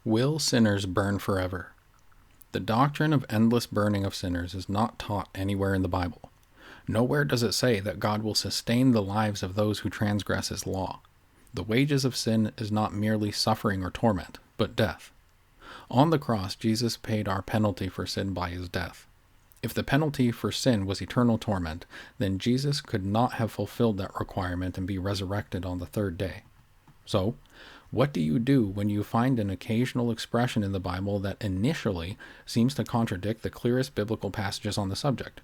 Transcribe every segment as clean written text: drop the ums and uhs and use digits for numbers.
Will sinners burn forever? The doctrine of endless burning of sinners is not taught anywhere in the Bible. Nowhere does it say that God will sustain the lives of those who transgress his law. The wages of sin is not merely suffering or torment, but death. On the cross, Jesus paid our penalty for sin by his death. If the penalty for sin was eternal torment, then Jesus could not have fulfilled that requirement and be resurrected on the third day. So, what do you do when you find an occasional expression in the Bible that initially seems to contradict the clearest biblical passages on the subject?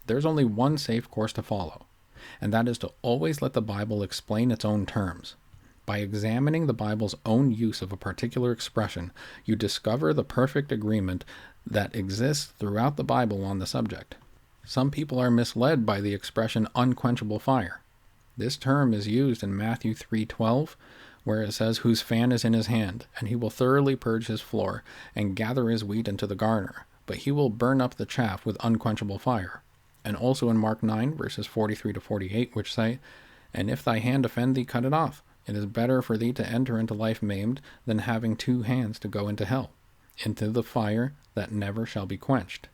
There's only one safe course to follow, and that is to always let the Bible explain its own terms. By examining the Bible's own use of a particular expression, you discover the perfect agreement that exists throughout the Bible on the subject. Some people are misled by the expression unquenchable fire. This term is used in Matthew 3:12, where it says, "Whose fan is in his hand, and he will thoroughly purge his floor, and gather his wheat into the garner, but he will burn up the chaff with unquenchable fire." And also in Mark 9, verses 43 to 48, which say, "And if thy hand offend thee, cut it off. It is better for thee to enter into life maimed, than having 2 hands to go into hell, into the fire that never shall be quenched.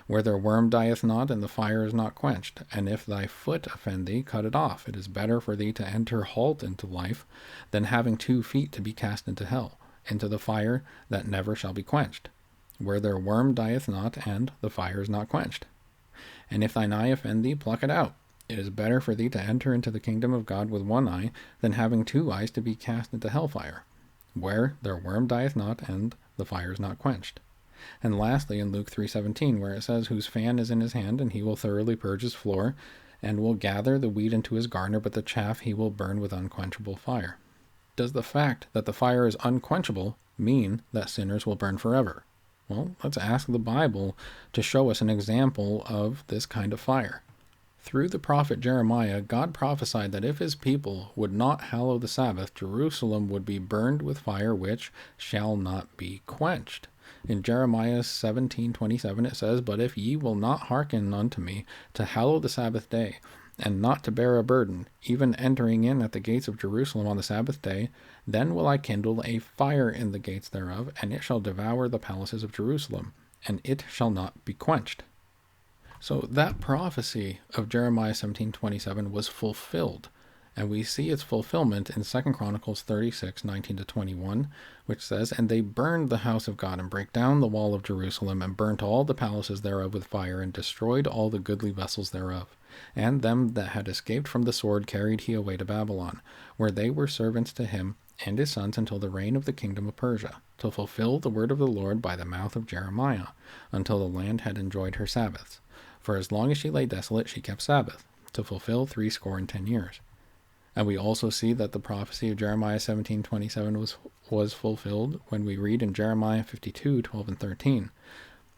Where their worm dieth not, and the fire is not quenched. And if thy foot offend thee, cut it off. It is better for thee to enter halt into life, than having 2 feet to be cast into hell, into the fire that never shall be quenched. Where their worm dieth not, and the fire is not quenched. And if thine eye offend thee, pluck it out. It is better for thee to enter into the kingdom of God with 1 eye, than having 2 eyes to be cast into hellfire, where their worm dieth not, and the fire is not quenched." And lastly, in Luke 3:17, where it says, "Whose fan is in his hand, and he will thoroughly purge his floor, and will gather the wheat into his garner, but the chaff he will burn with unquenchable fire." Does the fact that the fire is unquenchable mean that sinners will burn forever? Well, let's ask the Bible to show us an example of this kind of fire. Through the prophet Jeremiah, God prophesied that if his people would not hallow the Sabbath, Jerusalem would be burned with fire which shall not be quenched. In Jeremiah 17:27 it says, "But if ye will not hearken unto me to hallow the Sabbath day, and not to bear a burden, even entering in at the gates of Jerusalem on the Sabbath day, then will I kindle a fire in the gates thereof, and it shall devour the palaces of Jerusalem, and it shall not be quenched." So that prophecy of Jeremiah 17:27 was fulfilled, and we see its fulfillment in 2 Chronicles 36:19-21, which says, "And they burned the house of God, and brake down the wall of Jerusalem, and burnt all the palaces thereof with fire, and destroyed all the goodly vessels thereof. And them that had escaped from the sword carried he away to Babylon, where they were servants to him and his sons until the reign of the kingdom of Persia, to fulfill the word of the Lord by the mouth of Jeremiah, until the land had enjoyed her Sabbaths. For as long as she lay desolate, she kept Sabbath, to fulfill 60 years." And we also see that the prophecy of Jeremiah 17:27 was fulfilled when we read in Jeremiah 52:12-13.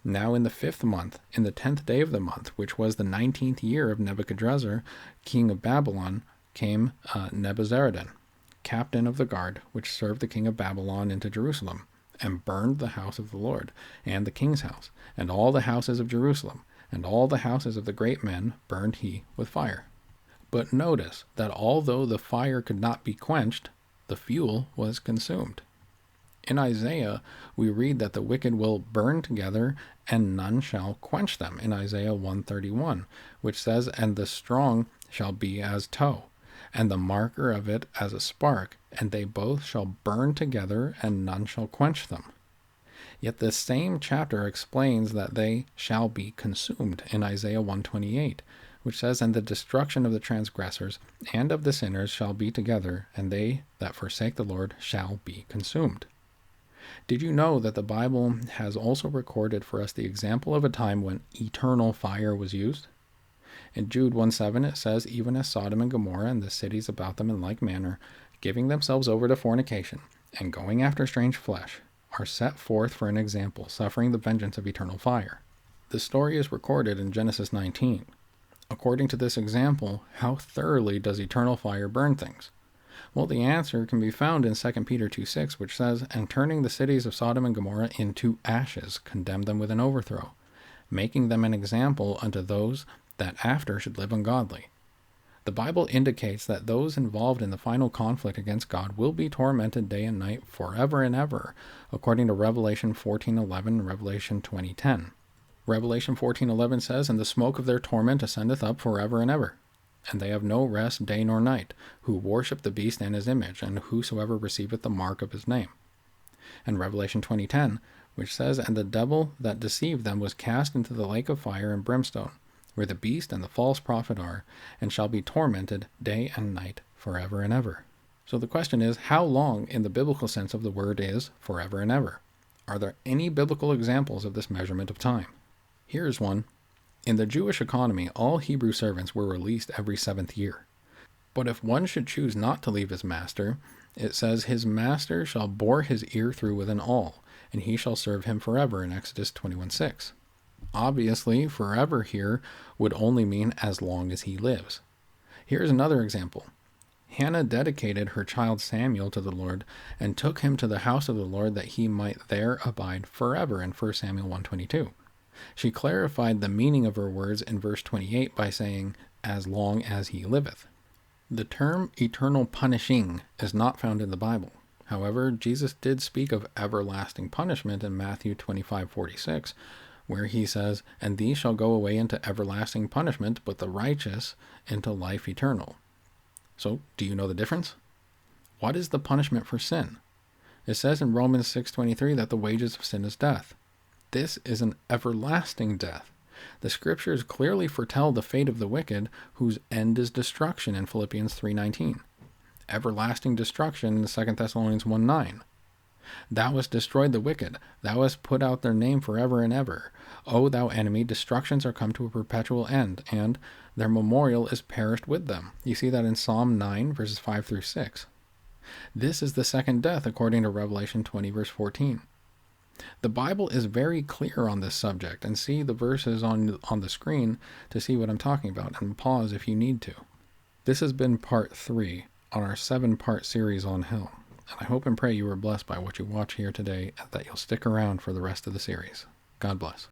"Now in the 5th month, in the 10th day of the month, which was the 19th year of Nebuchadrezzar, king of Babylon, came Nebuzaradan, captain of the guard, which served the king of Babylon, into Jerusalem, and burned the house of the Lord, and the king's house, and all the houses of Jerusalem, and all the houses of the great men burned he with fire." But notice that although the fire could not be quenched, the fuel was consumed. In Isaiah, we read that the wicked will burn together, and none shall quench them, in Isaiah 1:31, which says, "And the strong shall be as tow, and the marker of it as a spark, and they both shall burn together, and none shall quench them." Yet the same chapter explains that they shall be consumed, in Isaiah 1:28, which says, "And the destruction of the transgressors and of the sinners shall be together, and they that forsake the Lord shall be consumed." Did you know that the Bible has also recorded for us the example of a time when eternal fire was used? In Jude 1:7 it says, "Even as Sodom and Gomorrah and the cities about them in like manner, giving themselves over to fornication, and going after strange flesh, are set forth for an example, suffering the vengeance of eternal fire." The story is recorded in Genesis 19. According to this example, how thoroughly does eternal fire burn things? Well, the answer can be found in 2 Peter 2:6, which says, "And turning the cities of Sodom and Gomorrah into ashes, condemned them with an overthrow, making them an example unto those that after should live ungodly." The Bible indicates that those involved in the final conflict against God will be tormented day and night forever and ever, according to Revelation 14:11 and Revelation 20:10. Revelation 14:11 says, "And the smoke of their torment ascendeth up forever and ever. And they have no rest day nor night, who worship the beast and his image, and whosoever receiveth the mark of his name." And Revelation 20:10, which says, "And the devil that deceived them was cast into the lake of fire and brimstone, where the beast and the false prophet are, and shall be tormented day and night forever and ever." So the question is, how long in the biblical sense of the word is forever and ever? Are there any biblical examples of this measurement of time? Here's one. In the Jewish economy, all Hebrew servants were released every 7th year. But if one should choose not to leave his master, it says, "His master shall bore his ear through with an awl, and he shall serve him forever," in Exodus 21:6. Obviously, forever here would only mean as long as he lives. Here's another example. Hannah dedicated her child Samuel to the Lord and took him to the house of the Lord that he might there abide forever in 1 Samuel 1:22. She clarified the meaning of her words in verse 28 by saying, "as long as he liveth." The term eternal punishing is not found in the Bible. However, Jesus did speak of everlasting punishment in Matthew 25:46, where he says, "And these shall go away into everlasting punishment, but the righteous into life eternal." So, do you know the difference? What is the punishment for sin? It says in Romans 6:23 that the wages of sin is death. This is an everlasting death. The scriptures clearly foretell the fate of the wicked, whose end is destruction in Philippians 3:19. Everlasting destruction in 2 Thessalonians 1:9. "Thou hast destroyed the wicked, thou hast put out their name forever and ever. O thou enemy, destructions are come to a perpetual end, and their memorial is perished with them." You see that in Psalm 9, verses 5 through 6. This is the second death, according to Revelation 20, verse 14. The Bible is very clear on this subject, and see the verses on the screen to see what I'm talking about, and pause if you need to. This has been part 3 on our 7-part series on hell, and I hope and pray you were blessed by what you watch here today, and that you'll stick around for the rest of the series. God bless.